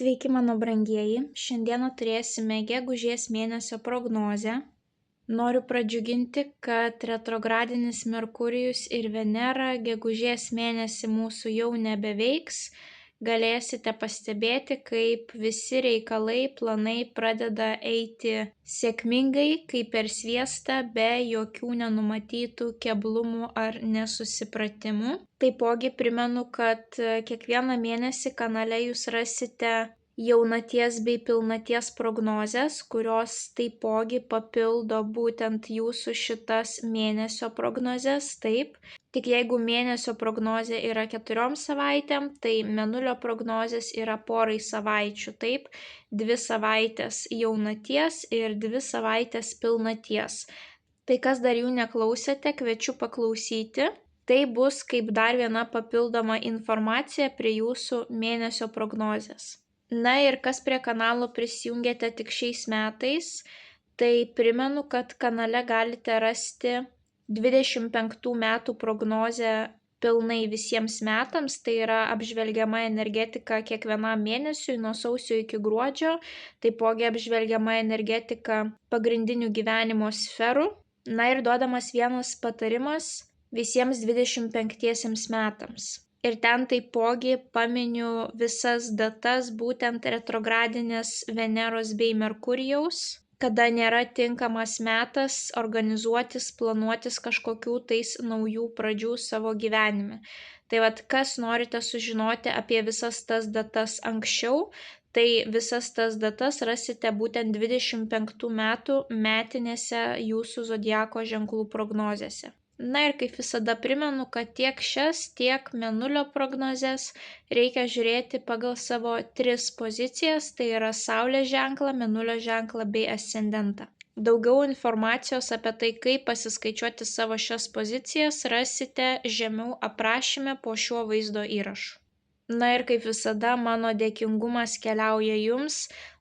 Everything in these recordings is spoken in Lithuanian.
Sveiki, mano brangieji. Šiandieną turėsime gegužės mėnesio prognozę. Noriu pradžiuginti, kad retrogradinis Merkurijus ir Venera gegužės mėnesį mūsų jau nebeveiks. Galėsite pastebėti, kaip visi reikalai, planai pradeda eiti sėkmingai, kaip per sviestą, be jokių nenumatytų keblumų ar nesusipratimų. Taipogi primenu, kad kiekvieną mėnesį kanale jūs rasite jaunaties bei pilnaties prognozes, kurios taipogi papildo būtent jūsų šitas mėnesio prognozes. Taip, tik jeigu mėnesio prognozė yra 4 savaitėm, tai mėnulio prognozės yra porai savaičių. Taip, 2 savaitės jaunaties ir 2 savaitės pilnaties. Tai kas dar jų neklausėte, kviečiu paklausyti. Tai bus kaip dar viena papildoma informacija prie jūsų mėnesio prognozės. Na ir kas prie kanalo prisijungėte tik šiais metais, tai primenu, kad kanale galite rasti 25 metų prognozę pilnai visiems metams, tai yra apžvelgiama energetika kiekvienam mėnesiui nuo sausio iki gruodžio, taipogi apžvelgiama energetika pagrindinių gyvenimo sferų. Na ir duodamas vienas patarimas visiems 25 metams. Ir ten taipogi paminiu visas datas būtent retrogradinės Veneros bei Merkurijaus, kada nėra tinkamas metas organizuotis, planuotis kažkokių tais naujų pradžių savo gyvenime. Tai vat, kas norite sužinoti apie visas tas datas anksčiau, tai visas tas datas rasite būtent 25 metų metinėse jūsų zodiako ženklų prognozėse. Na ir kaip visada primenu, kad tiek šias, tiek mėnulio prognozes reikia žiūrėti pagal savo 3 pozicijas, tai yra Saulės ženklą, mėnulio ženklą bei ascendentą. Daugiau informacijos apie tai, kaip pasiskaičiuoti savo šias pozicijas, rasite žemiau aprašyme po šiuo vaizdo įrašu. Na ir kaip visada, mano dėkingumas keliauja jums.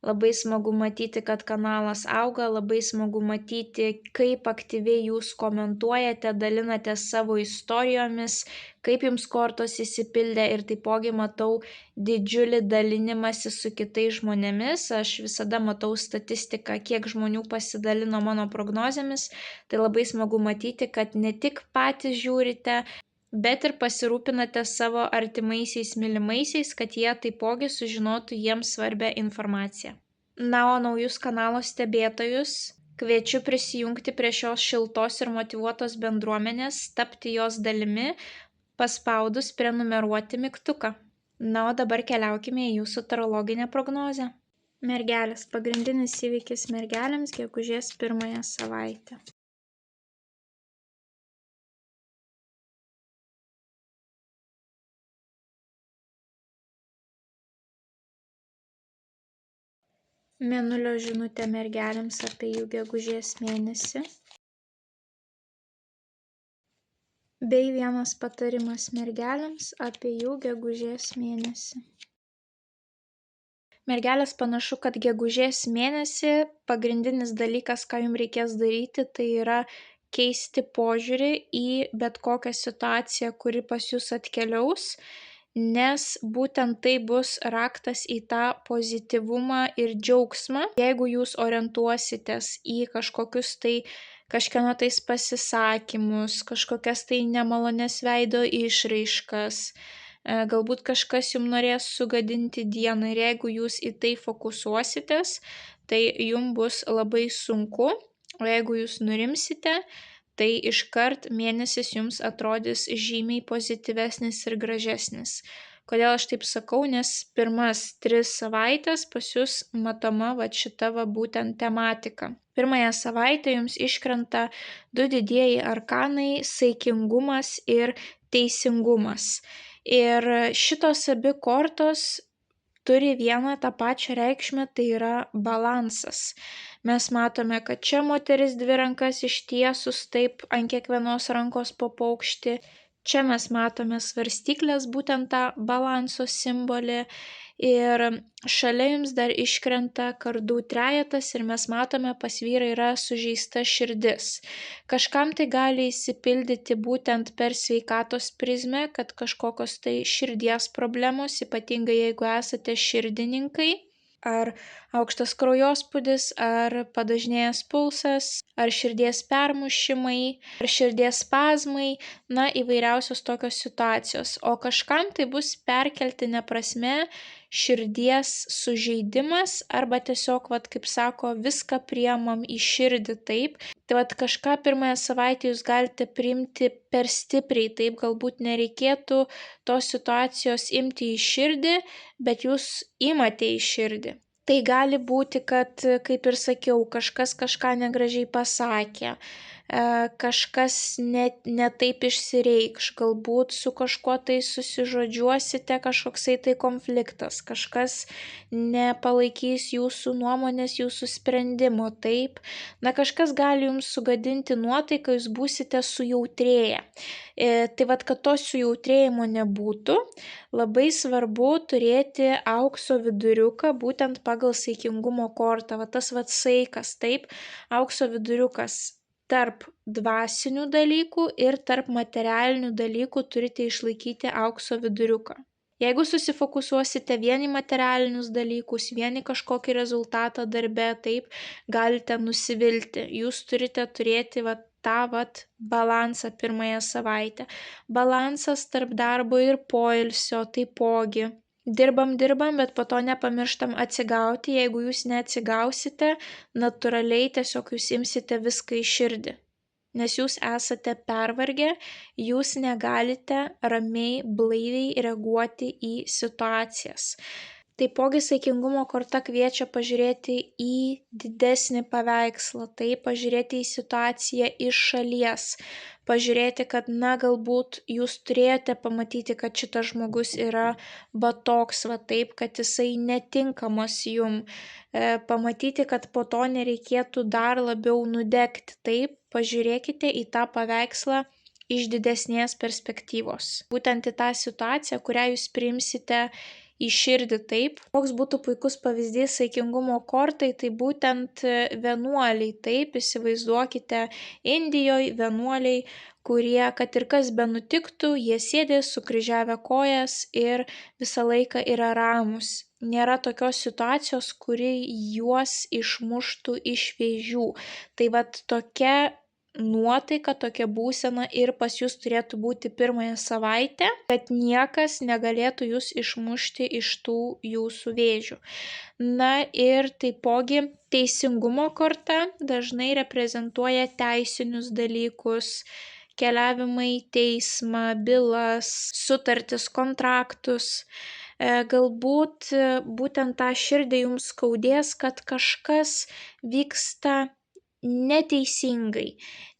Labai smagu matyti, kad kanalas auga, labai smagu matyti, kaip aktyviai jūs komentuojate, dalinate savo istorijomis, kaip jums kortos įsipildė ir taipogi matau didžiulį dalinimąsi su kitais žmonėmis. Aš visada matau statistiką, kiek žmonių pasidalino mano prognozėmis. Tai labai smagu matyti, kad ne tik patys žiūrite, bet ir pasirūpinate savo artimaisiais mylimaisiais, kad jie taipogi sužinotų jiems svarbią informaciją. Na, o naujus kanalo stebėtojus kviečiu prisijungti prie šios šiltos ir motyvuotos bendruomenės, tapti jos dalimi, paspaudus prenumeruoti mygtuką. Na, o dabar keliaukime į jūsų tarologinę prognozę. Mergelės. Pagrindinis įvykis mergelėms gegužės 1 savaitę. Mėnulio žinutė mergelėms apie jų gegužės mėnesį. Bei vienas patarimas mergelėms apie jų gegužės mėnesį. Mergelės, panašu, kad gegužės mėnesį pagrindinis dalykas, ką jums reikės daryti, tai yra keisti požiūrį į bet kokią situaciją, kuri pas jūs atkeliaus, nes būtent tai bus raktas į tą pozityvumą ir džiaugsmą. Jeigu jūs orientuositės į kažkieno tais pasisakymus, kažkokias tai nemalonias veido išraiškas, galbūt kažkas jums norės sugadinti dieną ir jeigu jūs į tai fokusuositės, tai jums bus labai sunku, o jeigu jūs nurimsite, tai iškart mėnesis jums atrodys žymiai pozityvesnis ir gražesnis. Kodėl aš taip sakau? Nes pirmas 3 savaitės pas jūs matoma šita būtent tematika. Pirmąją savaitę jums iškrenta 2 didieji arkanai - saikingumas ir teisingumas. Ir šitos abi kortos turi vieną tą pačią reikšmę, tai yra balansas. Mes matome, kad čia moteris 2 rankas ištiesus taip ant kiekvienos rankos po paukštį, Čia mes matome svarstyklės, būtent tą balanso simbolį. Ir šalia jums dar iškrenta kardų trejetas ir mes matome, pas vyrą yra sužeista širdis. Kažkam tai gali įsipildyti būtent per sveikatos prizmę, kad kažkokios tai širdies problemos, ypatingai jeigu esate širdininkai. Ar aukštas kraujospūdis, ar padažnėjęs pulsas, ar širdies permušimai, ar širdies spazmai, įvairiausios tokios situacijos. O kažkam tai bus perkeltinė prasme širdies sužeidimas arba tiesiog, kaip sako, viską priemam į širdį, taip. Tai kažką pirmąją savaitę jūs galite priimti per stipriai, taip, galbūt nereikėtų tos situacijos imti į širdį, bet jūs imate į širdį. Tai gali būti, kad, kaip ir sakiau, kažkas kažką negražiai pasakė, kažkas ne taip išsireikš, galbūt su kažkuo tai susižodžiuosite, kažkoksai tai konfliktas, kažkas nepalaikys jūsų nuomonės, jūsų sprendimo, taip. Kažkas gali jums sugadinti nuotaiką, jūs būsite sujautrėję. Tai kad to sujautrėjimo nebūtų, labai svarbu turėti aukso viduriuką, būtent pagal saikingumo kortą, tas saikas, taip, aukso viduriukas. Tarp dvasinių dalykų ir tarp materialinių dalykų turite išlaikyti aukso viduriuką. Jeigu susifokusuosite vien į materialinius dalykus, vien į kažkokį rezultatą darbe, taip, galite nusivilti. Jūs turite turėti tą balansą pirmąją savaitę. Balansas tarp darbo ir poilsio taipogi. Dirbam, bet po to nepamirštam atsigauti. Jeigu jūs neatsigausite, natūraliai tiesiog jūs imsite viską į širdį. Nes jūs esate pervargę, jūs negalite ramiai, blaiviai reaguoti į situacijas. Taipogi saikingumo korta kviečia pažiūrėti į didesnį paveikslą, tai pažiūrėti į situaciją iš šalies, pažiūrėti, kad galbūt jūs turėjote pamatyti, kad šitas žmogus yra toks, taip, kad jisai netinkamas jum, pamatyti, kad po to nereikėtų dar labiau nudegti, taip, pažiūrėkite į tą paveikslą iš didesnės perspektyvos, būtent į tą situaciją, kurią jūs priimsite į širdį, taip. Koks būtų puikus pavyzdys saikingumo kortai, tai būtent vienuoliai, taip, įsivaizduokite Indijoje vienuoliai, kurie, kad ir kas benutiktų, jie sėdi sukryžiavę kojas ir visą laiką yra ramūs. Nėra tokios situacijos, kuri juos išmuštų iš vėžių. Tai tokia nuotaika, tokia būsena ir pas jūs turėtų būti pirmąją savaitę, kad niekas negalėtų jūs išmušti iš tų jūsų vėžių. Ir taipogi teisingumo korta dažnai reprezentuoja teisinius dalykus, keliavimą į teismą, bylas, sutartis, kontraktus. Galbūt būtent tą širdį jums skaudės, kad kažkas vyksta neteisingai,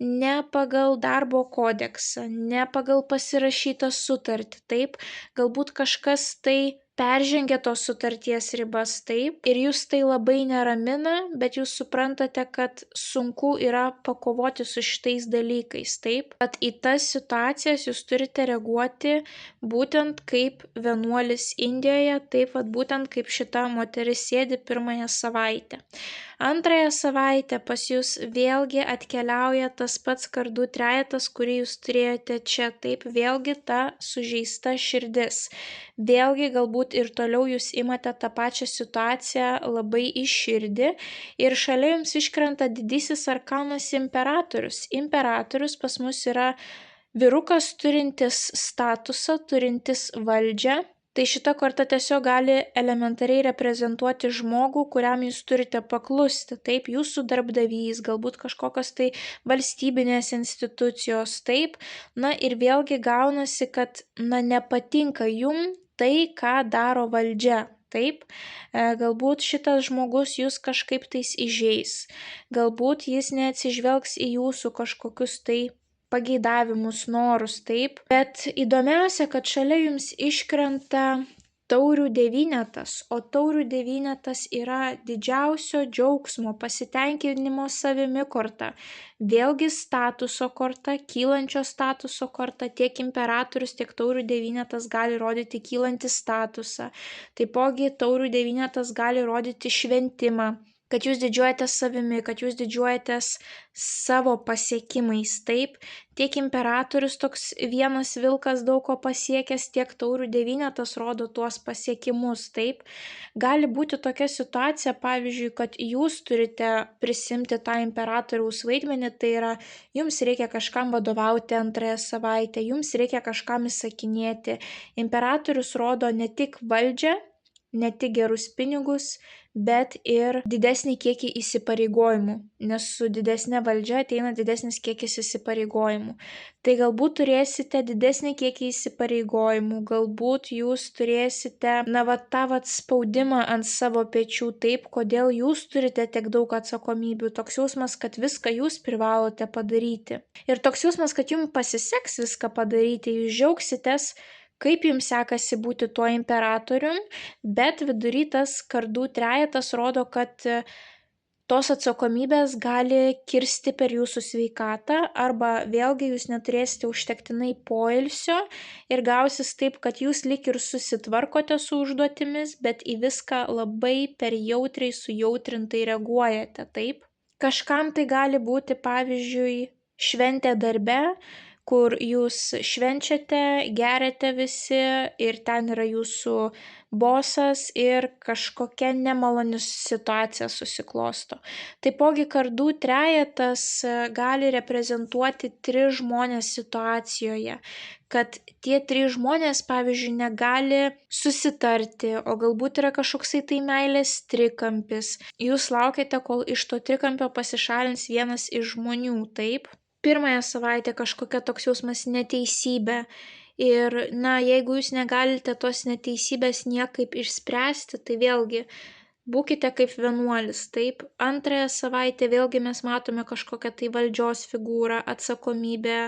ne pagal darbo kodeksą, ne pagal pasirašytą sutartį, taip, galbūt kažkas tai peržengia tos sutarties ribas, taip, ir jūs tai labai neramina, bet jūs suprantate, kad sunku yra pakovoti su šitais dalykais, taip, kad į tas situacijas jūs turite reaguoti būtent kaip vienuolis Indijoje, taip, būtent kaip šita moteris sėdi pirmąją savaitę. Antrąją savaitę pas jūs vėlgi atkeliauja tas pats kardų trejetas, kurį jūs turėjote čia, taip, vėlgi ta sužeista širdis. Vėlgi galbūt ir toliau jūs imate tą pačią situaciją labai į širdį ir šalia jums iškrenta didysis arkanas imperatorius. Imperatorius pas mus yra vyrukas turintis statusą, turintis valdžią. Tai šita korta tiesiog gali elementariai reprezentuoti žmogų, kuriam jūs turite paklusti. Taip, jūsų darbdavys, galbūt kažkokios tai valstybinės institucijos, taip. Ir vėlgi gaunasi, kad nepatinka jum tai, ką daro valdžia. Taip, galbūt šitas žmogus jūs kažkaip tais įžeis. Galbūt jis neatsižvelgs į jūsų kažkokius tai pageidavimus, norus, taip. Bet įdomiausia, kad šalia jums iškrenta taurių devynetas, o taurių devynetas yra didžiausio džiaugsmo, pasitenkinimo savimi korta. Vėlgi statuso korta, kylančio statuso korta, tiek imperatorius, tiek taurių devynetas gali rodyti kylantį statusą. Taipogi taurių devynetas gali rodyti šventimą, kad jūs didžiuojatės savimi, kad jūs didžiuojatės savo pasiekimais, taip. Tiek imperatorius toks vienas vilkas daug ko pasiekęs, tiek taurių devynetas rodo tuos pasiekimus, taip. Gali būti tokia situacija, pavyzdžiui, kad jūs turite prisimti tą imperatoriaus vaidmenį, tai yra, jums reikia kažkam vadovauti antrąją savaitę, jums reikia kažkam įsakinėti. Imperatorius rodo ne tik valdžią, ne tik gerus pinigus, bet ir didesnį kiekį įsipareigojimų, nes su didesnė valdžia ateina didesnis kiekis įsipareigojimų. Tai galbūt turėsite didesnį kiekį įsipareigojimų, galbūt jūs turėsite, tą spaudimą ant savo pečių, taip, kodėl jūs turite tiek daug atsakomybių, toks jausmas, kad viską jūs privalote padaryti. Ir toks jausmas, kad jums pasiseks viską padaryti, jūs džiaugsitės, kaip jums sekasi būti tuo imperatorium, bet vidury tas kardų trejetas rodo, kad tos atsakomybės gali kirsti per jūsų sveikatą, arba vėlgi jūs neturėsite užtektinai poilsio ir gausis taip, kad jūs lyg ir susitvarkote su užduotimis, bet į viską labai per jautriai, sujautrintai reaguojate, taip. Kažkam tai gali būti, pavyzdžiui, šventė darbe, kur jūs švenčiate, geriate visi ir ten yra jūsų bosas ir kažkokia nemaloni situacija susiklosto. Taipogi kardų trejetas gali reprezentuoti 3 žmonės situacijoje, kad tie 3 žmonės, pavyzdžiui, negali susitarti, o galbūt yra kažkoksai tai meilės trikampis. Jūs laukiate, kol iš to trikampio pasišalins vienas iš žmonių, taip? Pirmąją savaitę kažkokia toks jausmas neteisybė ir, jeigu jūs negalite tos neteisybės niekaip išspręsti, tai vėlgi būkite kaip vienuolis, taip. Antrąją savaitę vėlgi mes matome kažkokią tai valdžios figūrą, atsakomybę,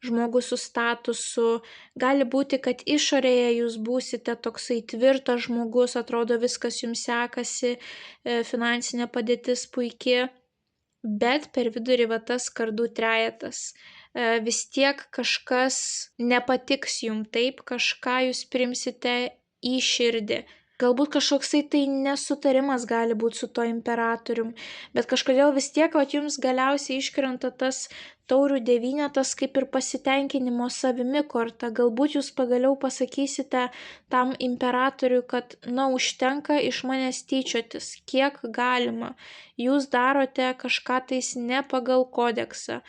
žmogus su statusu. Gali būti, kad išorėje jūs būsite toksai tvirtas žmogus, atrodo viskas jums sekasi, finansinė padėtis puikiai. Bet per vidurį tas kardų trejetas. Vis tiek kažkas nepatiks jums, taip, kažką jūs primsite į širdį. Galbūt kažkoksai tai nesutarimas gali būti su to imperatorium, bet kažkodėl vis tiek jums galiausiai iškrenta tas taurių devynetas kaip ir pasitenkinimo savimi korta. Galbūt jūs pagaliau pasakysite tam imperatoriui, kad užtenka iš manęs tyčiotis, kiek galima. Jūs darote kažką tais ne pagal kodeksą.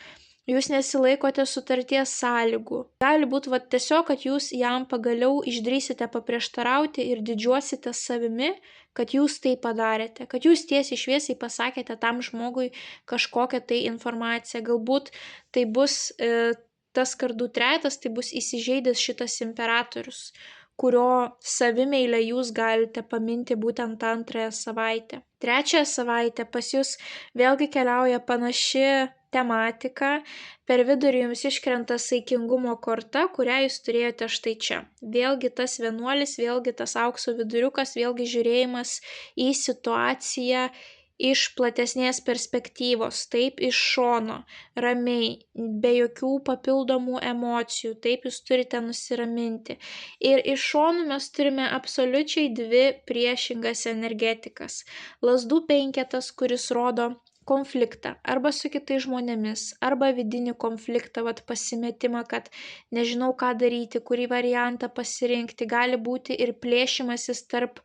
Jūs nesilaikote sutarties sąlygų. Gali būti tiesiog, kad jūs jam pagaliau išdrįsite paprieštarauti ir didžiuosite savimi, kad jūs tai padarėte, kad jūs tiesiai šviesiai pasakėte tam žmogui kažkokią tai informaciją. Galbūt tai bus tas kardų trejetas, tai bus įsižeidęs šitas imperatorius, kurio savimeilę jūs galite paminti būtent antrąją savaitę. Trečiąją savaitę pas jūs vėlgi keliauja panaši tematika. Per vidurį jums iškrenta saikingumo korta, kurią jūs turėjote štai čia. Vėlgi tas vienuolis, vėlgi tas aukso viduriukas, vėlgi žiūrėjimas į situaciją iš platesnės perspektyvos, taip, iš šono, ramiai, be jokių papildomų emocijų, taip, jūs turite nusiraminti. Ir iš šonų mes turime absoliučiai 2 priešingas energetikas. Lazdų penketas, kuris rodo konfliktą arba su kitais žmonėmis, arba vidinį konfliktą, pasimetimą, kad nežinau ką daryti, kurį variantą pasirinkti, gali būti ir plėšimasis tarp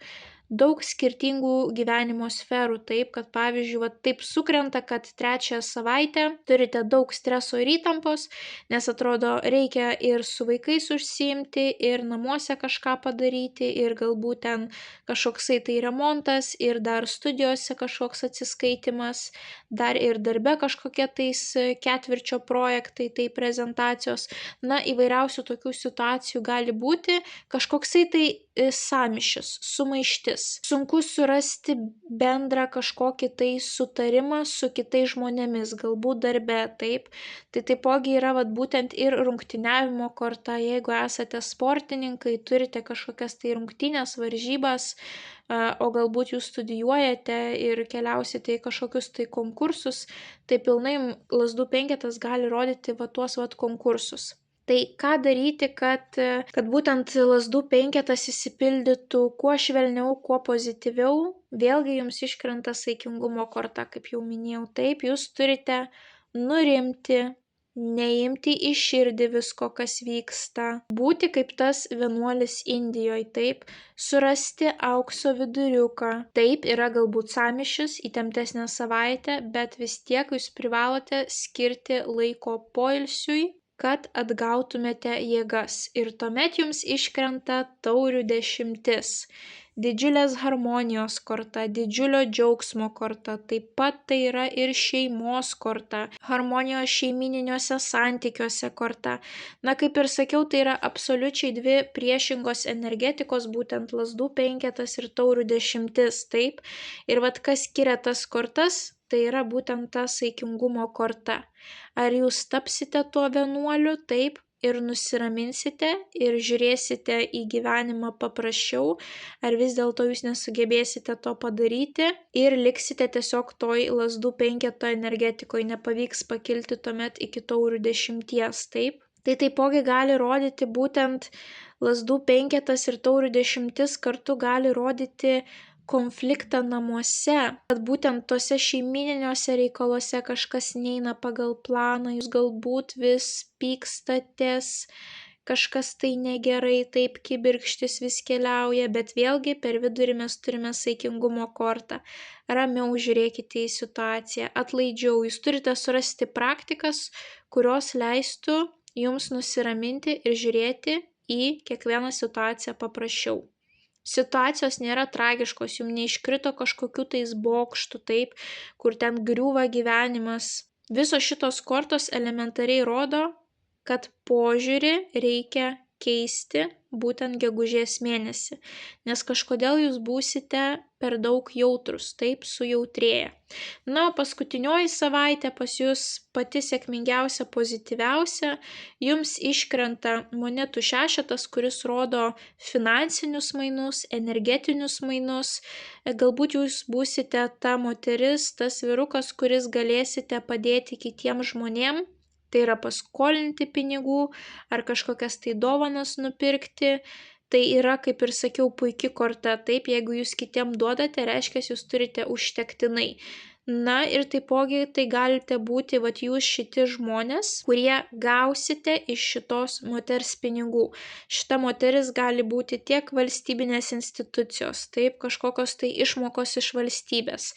daug skirtingų gyvenimo sferų, taip, kad pavyzdžiui, taip sukrenta, kad trečiąją savaitę turite daug streso ir įtampos, nes atrodo reikia ir su vaikais užsiimti, ir namuose kažką padaryti, ir galbūt ten kažkoksai tai remontas, ir dar studijose kažkoks atsiskaitimas, dar ir darbe kažkokie tais ketvirčio projektai, tai prezentacijos, įvairiausių tokių situacijų gali būti, kažkoksai tai sąmyšis, sumaištis. mintis. Sunku surasti bendrą kažkokį tai sutarimą su kitais žmonėmis, galbūt darbe, taip. Tai taipogi yra būtent ir rungtyniavimo korta, jeigu esate sportininkai, turite kažkokias tai rungtynės, varžybas, o galbūt jūs studijuojate ir keliausite į kažkokius tai konkursus, tai pilnai lazdų penketas gali rodyti tuos konkursus. Tai ką daryti, kad būtent lazdų penketas įsipildytų kuo švelniau, kuo pozityviau? Vėlgi jums iškrenta saikingumo korta, kaip jau minėjau. Taip, jūs turite nurimti, neimti į širdį visko, kas vyksta, būti kaip tas vienuolis Indijoje, taip, surasti aukso viduriuką. Taip, yra galbūt sąmyšis, įtemptesnė savaitė, bet vis tiek jūs privalote skirti laiko poilsiui, kad atgautumėte jėgas. Ir tuomet jums iškrenta taurių 10. Didžiulės harmonijos korta, didžiulio džiaugsmo korta, taip pat tai yra ir šeimos korta, harmonijos šeimininiuose santykiuose korta. Na, kaip ir sakiau, tai yra absoliučiai dvi priešingos energetikos, būtent lazdų penketas ir taurių 10, taip. Ir kas skiria tas kortas, tai yra būtent ta saikingumo korta. Ar jūs tapsite tuo vienuoliu, taip, ir nusiraminsite ir žiūrėsite į gyvenimą paprasčiau, ar vis dėlto jūs nesugebėsite to padaryti ir liksite tiesiog toj lazdų penketo energetikoje, nepavyks pakilti tuomet iki taurių 10, taip. Tai taipogi gali rodyti būtent lazdų penketas ir taurių 10 kartu gali rodyti konfliktą namuose, kad būtent tose šeimininiuose reikaluose kažkas neina pagal planą, jūs galbūt vis pykstatės, kažkas tai negerai, taip kibirkštis vis keliauja, bet vėlgi per vidurį mes turime saikingumo kortą. Ramiau žiūrėkite į situaciją, atlaidžiau, jūs turite surasti praktikas, kurios leistų jums nusiraminti ir žiūrėti į kiekvieną situaciją paprasčiau. Situacijos nėra tragiškos, jums neiškrito kažkokių tais bokštų, taip, kur ten griūva gyvenimas. Visos šitos kortos elementariai rodo, kad požiūrį reikia keisti būtent gegužės mėnesį, nes kažkodėl jūs būsite per daug jautrus, taip, sujautrėję. Na, paskutinioji savaitė pas jūs pati sėkmingiausia, pozityviausia, jums iškrenta monetų 6, kuris rodo finansinius mainus, energetinius mainus, galbūt jūs būsite ta moteris, tas vyrukas, kuris galėsite padėti kitiems žmonėms, tai yra paskolinti pinigų ar kažkokias tai dovanas nupirkti. Tai yra, kaip ir sakiau, puiki korta. Taip, jeigu jūs kitiem duodate, reiškia, jūs turite užtektinai. Na ir taipogi tai galite būti jūs šiti žmonės, kurie gausite iš šitos moters pinigų. Šita moteris gali būti tiek valstybinės institucijos, taip, kažkokios tai išmokos iš valstybės,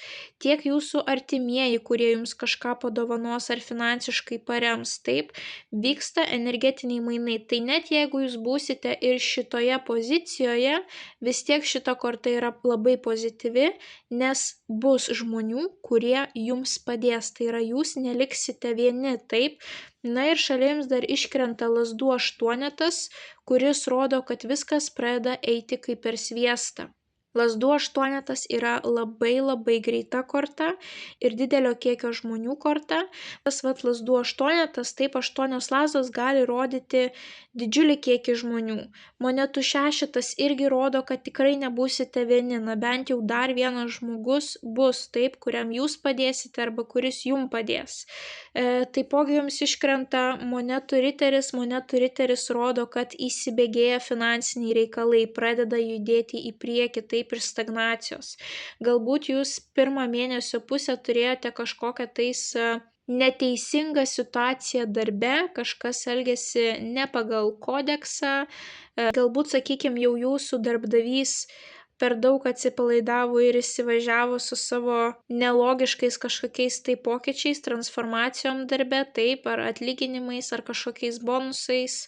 tiek jūsų artimieji, kurie jums kažką padovanos ar finansiškai parems, taip, vyksta energetiniai mainai. Tai net jeigu jūs būsite ir šitoje pozicijoje, vis tiek šita korta yra labai pozityvi, nes bus žmonių, kurie jums padės, tai yra jūs neliksite vieni, taip. Na ir šalia jums dar iškrenta lazdų 8, kuris rodo, kad viskas pradeda eiti kaip per sviestą. Lazdų 8 yra labai greita korta ir didelio kiekio žmonių korta. Tas lazdų 8, taip, 8 lazdos gali rodyti didžiulį kiekį žmonių. Monetų 6 irgi rodo, kad tikrai nebūsite vieni, na bent jau dar vienas žmogus bus, taip, kuriam jūs padėsite arba kuris jums padės. Taipogi jums iškrenta monetų riteris. Monetų riteris rodo, kad įsibėgėja finansiniai reikalai, pradeda judėti į priekį, taip, ir stagnacijos. Galbūt jūs pirmą mėnesio pusę turėjote kažkokią tais neteisingą situaciją darbe, kažkas elgėsi ne pagal kodeksą, galbūt, sakykime, jau jūsų darbdavys per daug atsipalaidavo ir įsivažiavo su savo nelogiškais kažkokiais tai pokyčiais, transformacijom darbe, taip, ar atlyginimais, ar kažkokiais bonusais,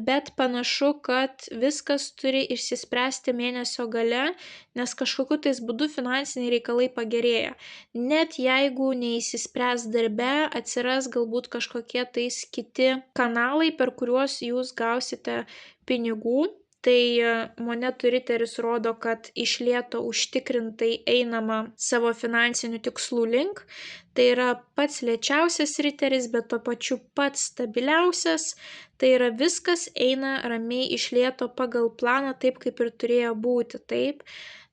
bet panašu, kad viskas turi išsispręsti mėnesio gale, nes kažkokiu tais būdu finansiniai reikalai pagerėja. Net jeigu neįsispręs darbe, atsiras galbūt kažkokie tais kiti kanalai, per kuriuos jūs gausite pinigų. Tai monetų riteris rodo, kad iš lėto užtikrintai einama savo finansinių tikslų link. Tai yra pats lėčiausias riteris, bet tuo pačiu pats stabiliausias. Tai yra viskas eina ramiai iš lėto pagal planą, taip kaip ir turėjo būti, taip.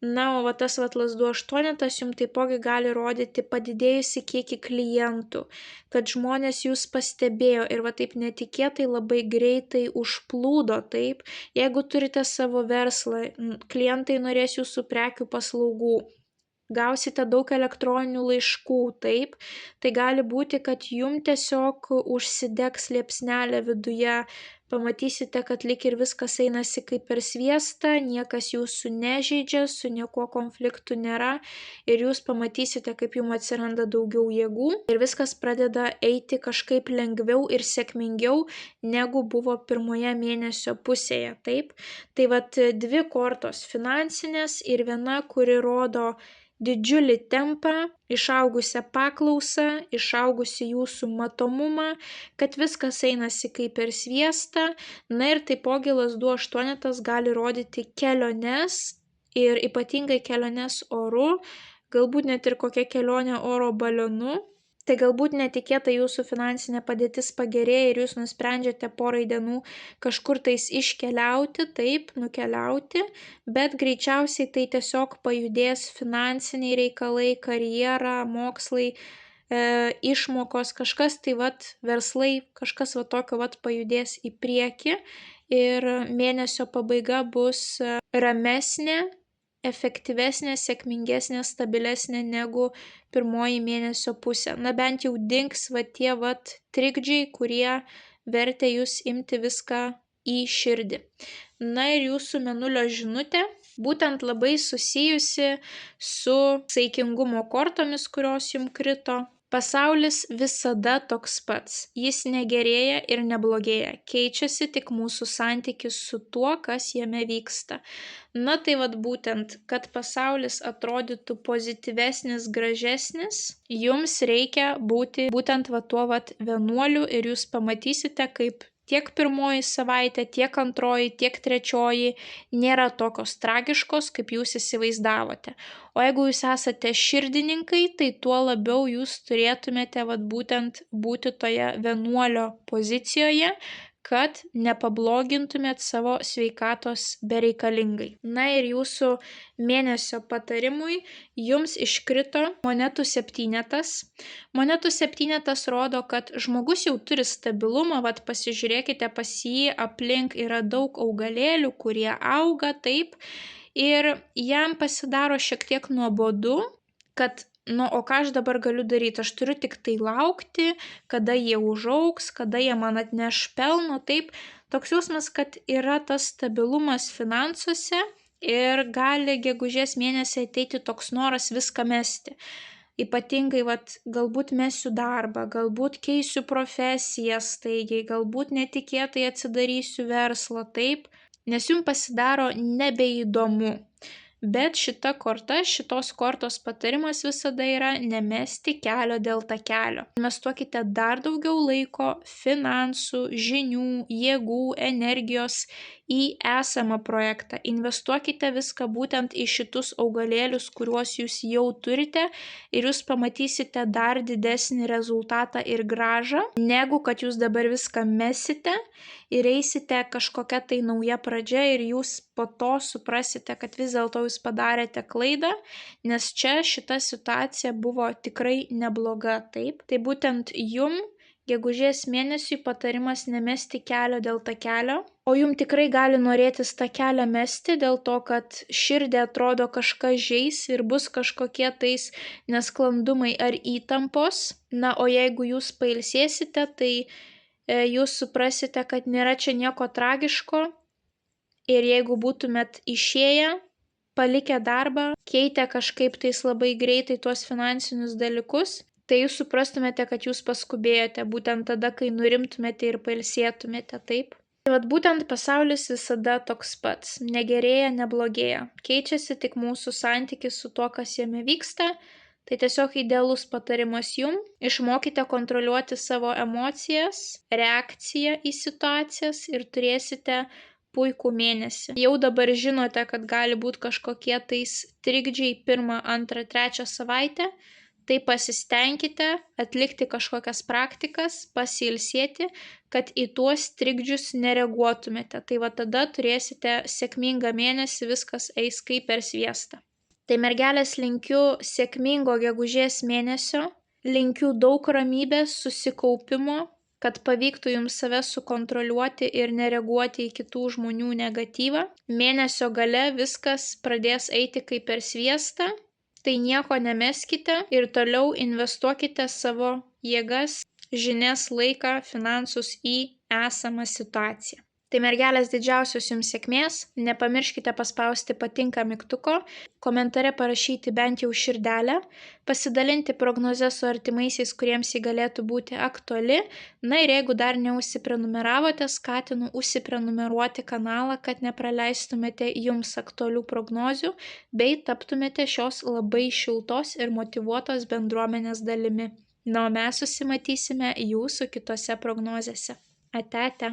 Na, o tas lazdų aštuonetas jums taipogi gali rodyti padidėjusi kiekį klientų, kad žmonės jūs pastebėjo ir taip netikėtai labai greitai užplūdo, taip. Jeigu turite savo verslą, klientai norės jūsų prekių paslaugų, gausite daug elektroninių laiškų, taip. Tai gali būti, kad jums tiesiog užsidegs liepsnelė viduje, pamatysite, kad lyg ir viskas einasi kaip per sviestą, niekas jūsų nežeidžia, su niekuo konfliktų nėra ir jūs pamatysite, kaip jums atsiranda daugiau jėgų ir viskas pradeda eiti kažkaip lengviau ir sėkmingiau, negu buvo pirmoje mėnesio pusėje, taip. Tai dvi kortos finansinės ir viena, kuri rodo didžiulį tempą, išaugusią paklausą, išaugusi jūsų matomumą, kad viskas einasi kaip per sviestą. Na ir taipogi lazdų aštuonetas gali rodyti keliones ir ypatingai keliones oru, galbūt net ir kokia kelionė oro balionu. Tai galbūt netikėtai jūsų finansinė padėtis pagerėja ir jūs nusprendžiate porai dienų kažkur tais iškeliauti, taip, nukeliauti, bet greičiausiai tai tiesiog pajudės finansiniai reikalai, karjera, mokslai, išmokos, kažkas tai verslai, kažkas tokio pajudės į priekį ir mėnesio pabaiga bus ramesnė, efektyvesnė, sėkmingesnė, stabilesnė negu pirmoji mėnesio pusė. Na bent jau dings tie trikdžiai, kurie vertė jūs imti viską į širdį. Na ir jūsų mėnulio žinutė būtent labai susijusi su saikingumo kortomis, kurios jums krito. Pasaulis visada toks pats. Jis negerėja ir neblogėja. Keičiasi tik mūsų santykis su tuo, kas jame vyksta. Na tai būtent, kad pasaulis atrodytų pozityvesnis, gražesnis, jums reikia būti būtent tuo vienuoliu ir jūs pamatysite, kaip tiek pirmoji savaitė, tiek antroji, tiek trečioji nėra tokios tragiškos, kaip jūs įsivaizdavote. O jeigu jūs esate širdininkai, tai tuo labiau jūs turėtumėte būtent būti toje vienuolio pozicijoje, kad nepablogintumėt savo sveikatos bereikalingai. Na ir jūsų mėnesio patarimui jums iškrito monetų septynetas. Monetų septynetas rodo, kad žmogus jau turi stabilumą, pasižiūrėkite pas jį, aplink yra daug augalėlių, kurie auga, taip, ir jam pasidaro šiek tiek nuobodu, kad o ką aš dabar galiu daryti, aš turiu tik tai laukti, kada jie užaugs, kada jie man atneš pelno, taip, toks jausmas, kad yra tas stabilumas finansuose ir gali gegužės mėnesį ateiti toks noras viską mesti. Ypatingai, galbūt mesiu darbą, galbūt keisiu profesiją staigiai, galbūt netikėtai atsidarysiu verslą, taip, nes jums pasidaro nebeįdomu. Bet šitos kortos patarimas visada yra nemesti kelio dėl takelio. Investuokite dar daugiau laiko, finansų, žinių, jėgų, energijos į esamą projektą. Investuokite viską būtent į šitus augalėlius, kuriuos jūs jau turite ir jūs pamatysite dar didesnį rezultatą ir grąžą, negu kad jūs dabar viską mesite ir eisite kažkokia tai nauja pradžia ir jūs po to suprasite, kad vis dėlto jūs padarėte klaidą, nes čia šita situacija buvo tikrai nebloga, taip. Tai būtent jum gegužės mėnesiui patarimas nemesti kelio dėl takelio, o jum tikrai gali norėtis tą kelią mesti dėl to, kad širdį atrodo kažkas žeis ir bus kažkokie tais nesklandumai ar įtampos. Na, o jeigu jūs pailsėsite, tai jūs suprasite, kad nėra čia nieko tragiško ir jeigu būtumėt išėję, palikę darbą, keitę kažkaip tais labai greitai tuos finansinius dalykus, tai jūs suprastumėte, kad jūs paskubėjote būtent tada, kai nurimtumėte ir pailsėtumėte, taip. Tai būtent pasaulis visada toks pats, negerėja, neblogėja, keičiasi tik mūsų santykis su tuo, kas jame vyksta. Tai tiesiog idealus patarimas jum, išmokite kontroliuoti savo emocijas, reakciją į situacijas ir turėsite puikų mėnesį. Jau dabar žinote, kad gali būti kažkokie tais trikdžiai 1, 2, 3 savaitę. Tai pasistengkite atlikti kažkokias praktikas, pasiilsėti, kad į tuos trikdžius nereaguotumėte. Tai va tada turėsite sėkmingą mėnesį, viskas eis kaip per sviestą. Tai mergelės linkiu sėkmingo gegužės mėnesio, linkiu daug ramybės, susikaupimo, kad pavyktų jums save sukontroliuoti ir nereaguoti į kitų žmonių negatyvą. Mėnesio gale viskas pradės eiti kaip per sviestą. Tai nieko nemeskite ir toliau investuokite savo jėgas, žinias, laiką, finansus į esamą situaciją. Tai mergelės didžiausios jums sėkmės, nepamirškite paspausti patinka mygtuko, komentare parašyti bent jau širdelę, pasidalinti prognozę su artimaisiais, kuriems ji galėtų būti aktuali. Na ir jeigu dar neužsiprenumeravote, skatinu užsiprenumeruoti kanalą, kad nepraleistumėte jums aktualių prognozių, bei taptumėte šios labai šiltos ir motyvuotos bendruomenės dalimi. Na, o mes susimatysime jūsų kitose prognozėse. Ate, ate.